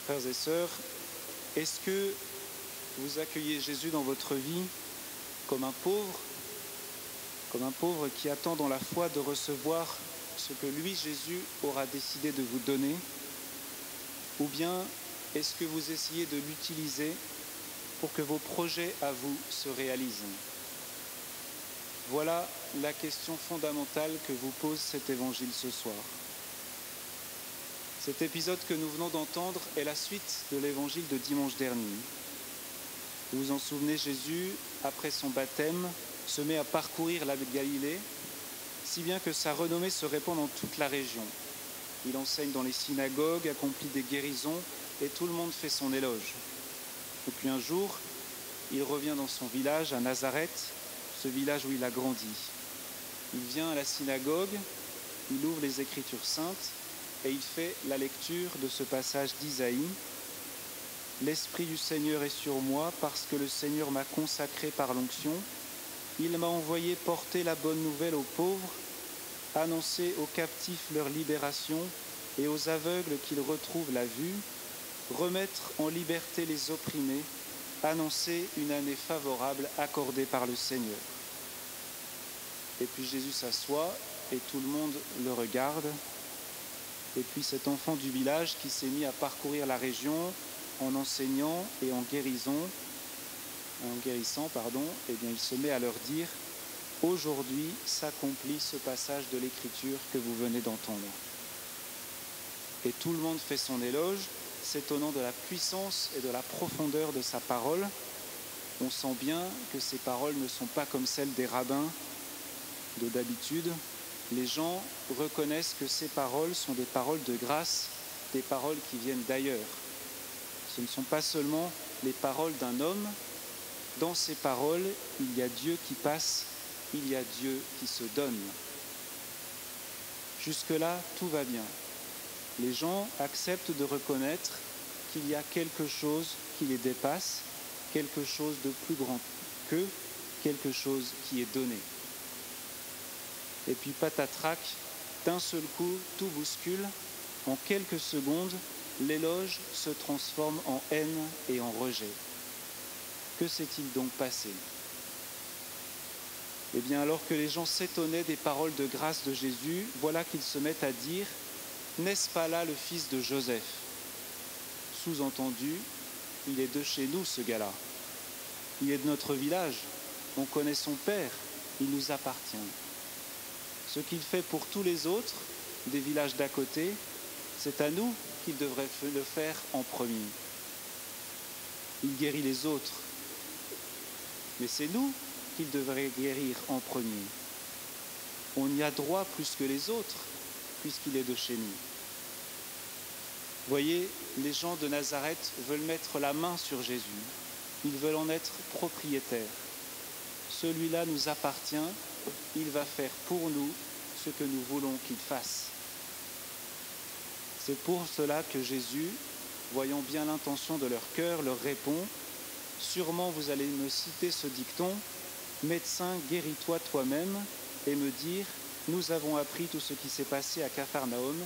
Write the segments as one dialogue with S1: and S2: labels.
S1: Frères et sœurs, est-ce que vous accueillez Jésus dans votre vie comme un pauvre qui attend dans la foi de recevoir ce que lui, Jésus, aura décidé de vous donner? Ou bien est-ce que vous essayez de l'utiliser pour que vos projets à vous se réalisent? Voilà la question fondamentale que vous pose cet évangile ce soir. Cet épisode que nous venons d'entendre est la suite de l'évangile de dimanche dernier. Vous vous en souvenez, Jésus, après son baptême, se met à parcourir la Galilée, si bien que sa renommée se répand dans toute la région. Il enseigne dans les synagogues, accomplit des guérisons, et tout le monde fait son éloge. Et puis un jour, il revient dans son village, à Nazareth, ce village où il a grandi. Il vient à la synagogue, il ouvre les Écritures saintes, et il fait la lecture de ce passage d'Isaïe. « L'Esprit du Seigneur est sur moi, parce que le Seigneur m'a consacré par l'onction. Il m'a envoyé porter la bonne nouvelle aux pauvres, annoncer aux captifs leur libération et aux aveugles qu'ils retrouvent la vue, remettre en liberté les opprimés, annoncer une année favorable accordée par le Seigneur. » Et puis Jésus s'assoit et tout le monde le regarde. Et puis cet enfant du village qui s'est mis à parcourir la région en enseignant et en guérissant, eh bien, il se met à leur dire « Aujourd'hui s'accomplit ce passage de l'Écriture que vous venez d'entendre. » Et tout le monde fait son éloge, s'étonnant de la puissance et de la profondeur de sa parole. On sent bien que ces paroles ne sont pas comme celles des rabbins de d'habitude. Les gens reconnaissent que ces paroles sont des paroles de grâce, des paroles qui viennent d'ailleurs. Ce ne sont pas seulement les paroles d'un homme. Dans ces paroles, il y a Dieu qui passe, il y a Dieu qui se donne. Jusque-là, tout va bien. Les gens acceptent de reconnaître qu'il y a quelque chose qui les dépasse, quelque chose de plus grand qu'eux, quelque chose qui est donné. Et puis patatrac, d'un seul coup, tout bouscule. En quelques secondes, l'éloge se transforme en haine et en rejet. Que s'est-il donc passé? Eh bien, alors que les gens s'étonnaient des paroles de grâce de Jésus, voilà qu'ils se mettent à dire « N'est-ce pas là le fils de Joseph ?» Sous-entendu, il est de chez nous ce gars-là. Il est de notre village, on connaît son père, il nous appartient. Ce qu'il fait pour tous les autres, des villages d'à côté, c'est à nous qu'il devrait le faire en premier. Il guérit les autres, mais c'est nous qu'il devrait guérir en premier. On y a droit plus que les autres, puisqu'il est de chez nous. Voyez, les gens de Nazareth veulent mettre la main sur Jésus. Ils veulent en être propriétaires. Celui-là nous appartient, il va faire pour nous ce que nous voulons qu'il fasse. C'est pour cela que Jésus, voyant bien l'intention de leur cœur, leur répond « Sûrement vous allez me citer ce dicton « Médecin, guéris-toi toi-même » et me dire « Nous avons appris tout ce qui s'est passé à Capharnaüm,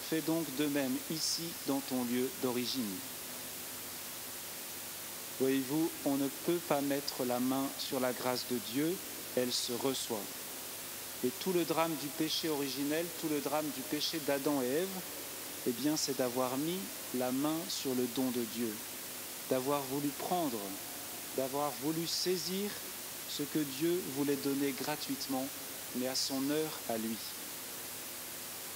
S1: fais donc de même ici dans ton lieu d'origine. » Voyez-vous, on ne peut pas mettre la main sur la grâce de Dieu, elle se reçoit. Et tout le drame du péché originel, tout le drame du péché d'Adam et Ève, eh bien, c'est d'avoir mis la main sur le don de Dieu, d'avoir voulu prendre, d'avoir voulu saisir ce que Dieu voulait donner gratuitement, mais à son heure à lui.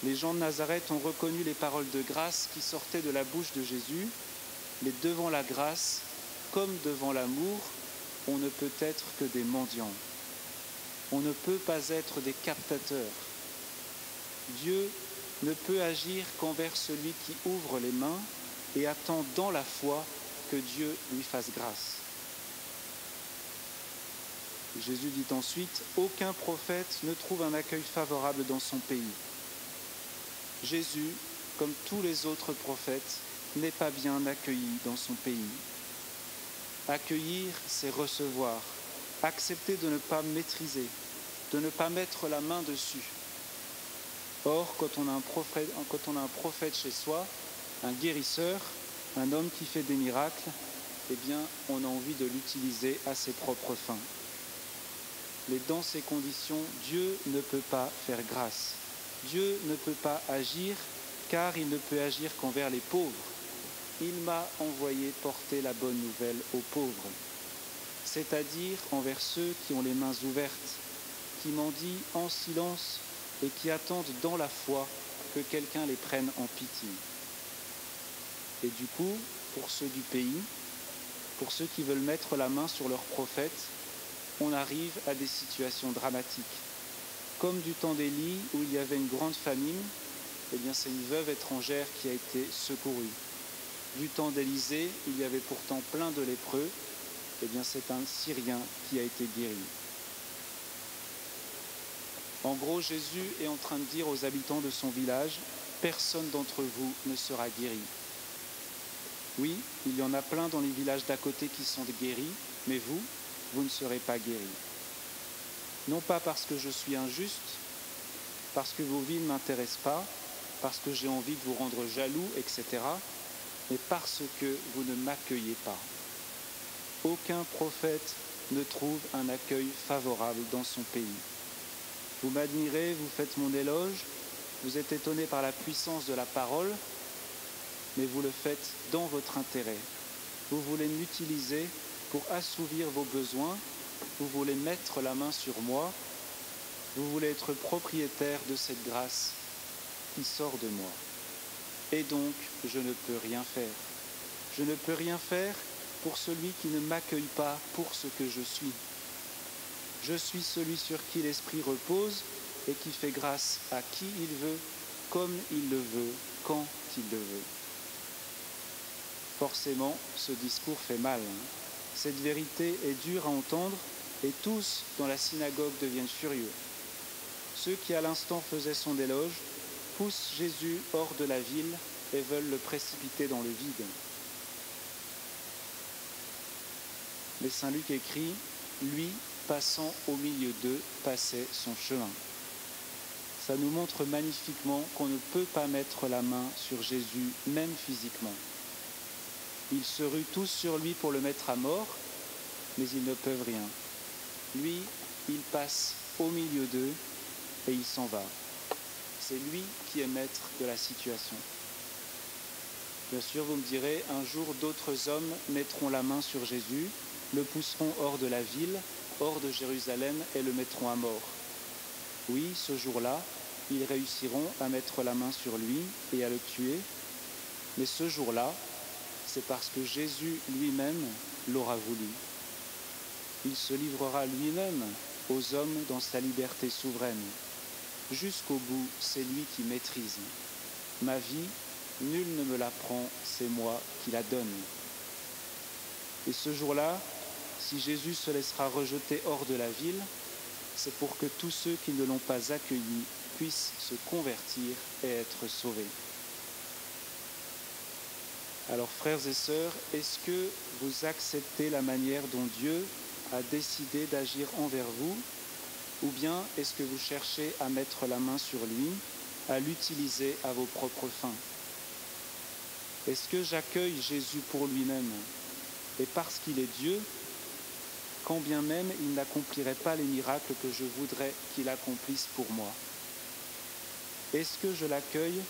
S1: Les gens de Nazareth ont reconnu les paroles de grâce qui sortaient de la bouche de Jésus, mais devant la grâce, comme devant l'amour, on ne peut être que des mendiants. On ne peut pas être des captateurs. Dieu ne peut agir qu'envers celui qui ouvre les mains et attend dans la foi que Dieu lui fasse grâce. Jésus dit ensuite « Aucun prophète ne trouve un accueil favorable dans son pays. » Jésus, comme tous les autres prophètes, n'est pas bien accueilli dans son pays. Accueillir, c'est recevoir, accepter de ne pas maîtriser, de ne pas mettre la main dessus. Or, quand on a un prophète chez soi, un guérisseur, un homme qui fait des miracles, eh bien, on a envie de l'utiliser à ses propres fins. Mais dans ces conditions, Dieu ne peut pas faire grâce. Dieu ne peut pas agir, car il ne peut agir qu'envers les pauvres. Il m'a envoyé porter la bonne nouvelle aux pauvres, c'est-à-dire envers ceux qui ont les mains ouvertes, qui mendient en silence et qui attendent dans la foi que quelqu'un les prenne en pitié. Et du coup, pour ceux du pays, pour ceux qui veulent mettre la main sur leur prophète, on arrive à des situations dramatiques. Comme du temps d'Élie, où il y avait une grande famine, eh bien c'est une veuve étrangère qui a été secourue. Du temps d'Élisée, il y avait pourtant plein de lépreux, eh bien c'est un Syrien qui a été guéri. En gros, Jésus est en train de dire aux habitants de son village, personne d'entre vous ne sera guéri. Oui, il y en a plein dans les villages d'à côté qui sont guéris, mais vous ne serez pas guéris. Non pas parce que je suis injuste, parce que vos vies ne m'intéressent pas, parce que j'ai envie de vous rendre jaloux, etc., mais parce que vous ne m'accueillez pas. Aucun prophète ne trouve un accueil favorable dans son pays. Vous m'admirez, vous faites mon éloge, vous êtes étonné par la puissance de la parole, mais vous le faites dans votre intérêt. Vous voulez m'utiliser pour assouvir vos besoins, vous voulez mettre la main sur moi, vous voulez être propriétaire de cette grâce qui sort de moi. Et donc, je ne peux rien faire. Je ne peux rien faire pour celui qui ne m'accueille pas pour ce que je suis. Je suis celui sur qui l'Esprit repose et qui fait grâce à qui il veut, comme il le veut, quand il le veut. Forcément, ce discours fait mal. Cette vérité est dure à entendre et tous dans la synagogue deviennent furieux. Ceux qui à l'instant faisaient son éloge poussent Jésus hors de la ville et veulent le précipiter dans le vide. Mais Saint Luc écrit, lui, passant au milieu d'eux, passait son chemin. Ça nous montre magnifiquement qu'on ne peut pas mettre la main sur Jésus, même physiquement. Ils se ruent tous sur lui pour le mettre à mort, mais ils ne peuvent rien. Lui, il passe au milieu d'eux et il s'en va. C'est lui qui est maître de la situation. Bien sûr, vous me direz, un jour d'autres hommes mettront la main sur Jésus, le pousseront hors de la ville, hors de Jérusalem et le mettront à mort. Oui, ce jour-là, ils réussiront à mettre la main sur lui et à le tuer, mais ce jour-là, c'est parce que Jésus lui-même l'aura voulu. Il se livrera lui-même aux hommes dans sa liberté souveraine. Jusqu'au bout, c'est lui qui maîtrise. Ma vie, nul ne me la prend, c'est moi qui la donne. Et ce jour-là, si Jésus se laissera rejeter hors de la ville, c'est pour que tous ceux qui ne l'ont pas accueilli puissent se convertir et être sauvés. Alors frères et sœurs, est-ce que vous acceptez la manière dont Dieu a décidé d'agir envers vous, ou bien est-ce que vous cherchez à mettre la main sur lui, à l'utiliser à vos propres fins? Est-ce que j'accueille Jésus pour lui-même et parce qu'il est Dieu, quand bien même il n'accomplirait pas les miracles que je voudrais qu'il accomplisse pour moi? Est-ce que je l'accueille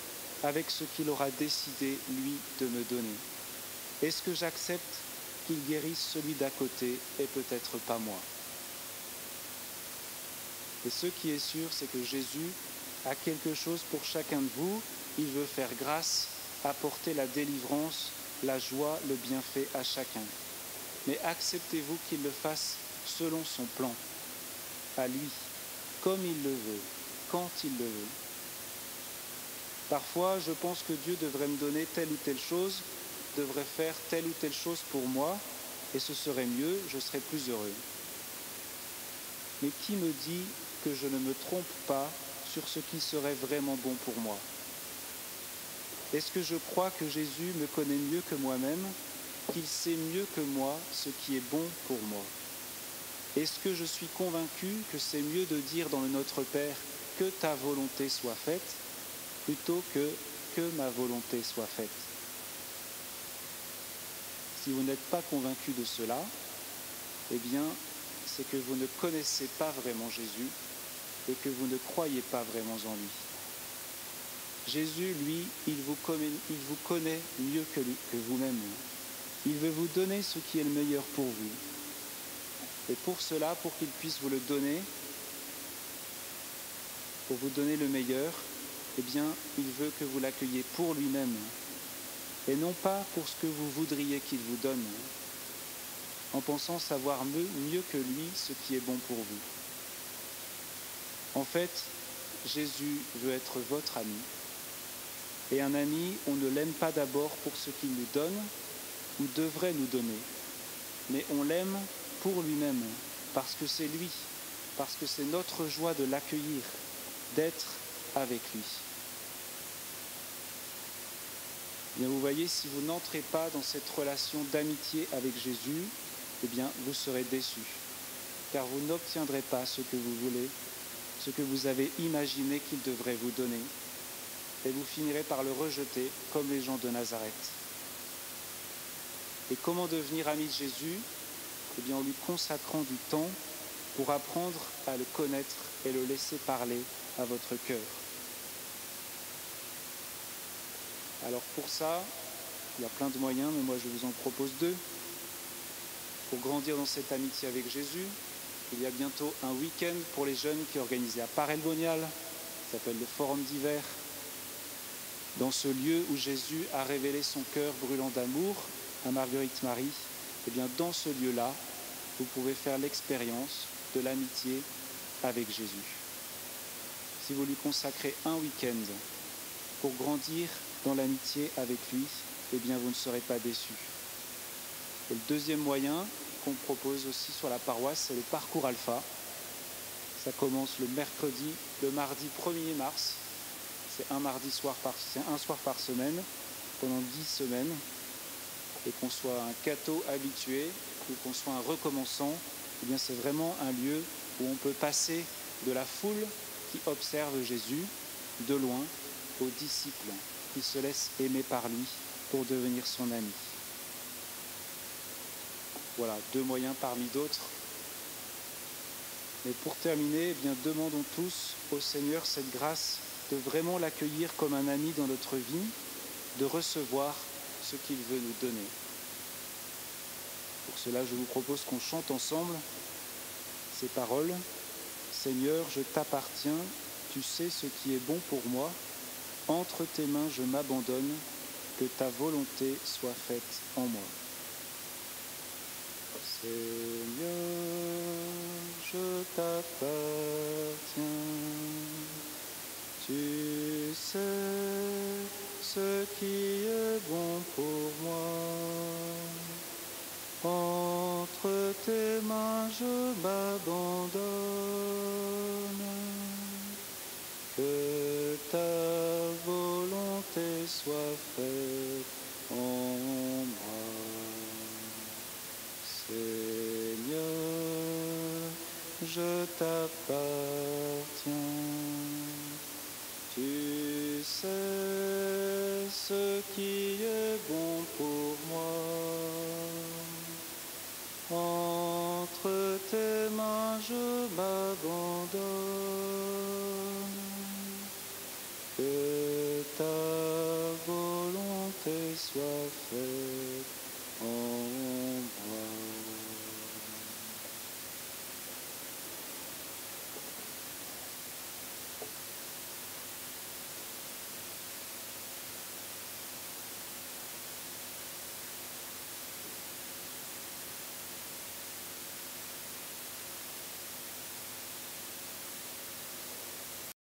S1: avec ce qu'il aura décidé, lui, de me donner? Est-ce que j'accepte qu'il guérisse celui d'à côté et peut-être pas moi? Et ce qui est sûr, c'est que Jésus a quelque chose pour chacun de vous. Il veut faire grâce, apporter la délivrance, la joie, le bienfait à chacun. Mais acceptez-vous qu'il le fasse selon son plan, à lui, comme il le veut, quand il le veut. Parfois, je pense que Dieu devrait me donner telle ou telle chose, devrait faire telle ou telle chose pour moi, et ce serait mieux, je serais plus heureux. Mais qui me dit que je ne me trompe pas sur ce qui serait vraiment bon pour moi? Est-ce que je crois que Jésus me connaît mieux que moi-même, qu'il sait mieux que moi ce qui est bon pour moi? Est-ce que je suis convaincu que c'est mieux de dire dans le Notre Père « que ta volonté soit faite » plutôt que « que ma volonté soit faite ». Si vous n'êtes pas convaincu de cela, eh bien, c'est que vous ne connaissez pas vraiment Jésus et que vous ne croyez pas vraiment en lui. Jésus, lui, il vous connaît mieux que vous-même. Il veut vous donner ce qui est le meilleur pour vous. Et pour cela, pour qu'il puisse vous le donner, pour vous donner le meilleur, eh bien, il veut que vous l'accueilliez pour lui-même et non pas pour ce que vous voudriez qu'il vous donne, en pensant savoir mieux que lui ce qui est bon pour vous. En fait, Jésus veut être votre ami. Et un ami, on ne l'aime pas d'abord pour ce qu'il nous donne ou devrait nous donner, mais on l'aime pour lui-même, parce que c'est lui, parce que c'est notre joie de l'accueillir, d'être avec lui. Bien, vous voyez, si vous n'entrez pas dans cette relation d'amitié avec Jésus, eh bien, vous serez déçus, car vous n'obtiendrez pas ce que vous voulez, ce que vous avez imaginé qu'il devrait vous donner, et vous finirez par le rejeter comme les gens de Nazareth. Et comment devenir ami de Jésus? Eh bien, en lui consacrant du temps pour apprendre à le connaître et le laisser parler à votre cœur. Alors pour ça, il y a plein de moyens, mais moi je vous en propose 2. Pour grandir dans cette amitié avec Jésus, il y a bientôt un week-end pour les jeunes qui est organisé à Paray-le-Monial, ça s'appelle le Forum d'hiver. Dans ce lieu où Jésus a révélé son cœur brûlant d'amour à Marguerite Marie, eh bien dans ce lieu-là, vous pouvez faire l'expérience de l'amitié avec Jésus. Si vous lui consacrez un week-end pour grandir dans l'amitié avec lui, eh bien vous ne serez pas déçus. Et le deuxième moyen qu'on propose aussi sur la paroisse, c'est le parcours alpha. Ça commence le mardi 1er mars. C'est un soir par semaine, pendant 10 semaines. Et qu'on soit un catho habitué ou qu'on soit un recommençant, eh bien c'est vraiment un lieu où on peut passer de la foule qui observe Jésus de loin aux disciples qui se laissent aimer par lui pour devenir son ami. Voilà, 2 moyens parmi d'autres. Mais pour terminer, eh bien, demandons tous au Seigneur cette grâce de vraiment l'accueillir comme un ami dans notre vie, de recevoir ce qu'il veut nous donner. Pour cela, je vous propose qu'on chante ensemble ces paroles. Seigneur, je t'appartiens, tu sais ce qui est bon pour moi. Entre tes mains, je m'abandonne, que ta volonté soit faite en moi. Seigneur, je t'appartiens, tu sais ce qui est bon pour moi. Entre tes mains, je m'abandonne, que ta volonté soit faite en moi. Seigneur, je t'appartiens, tu sais ce qui est bon pour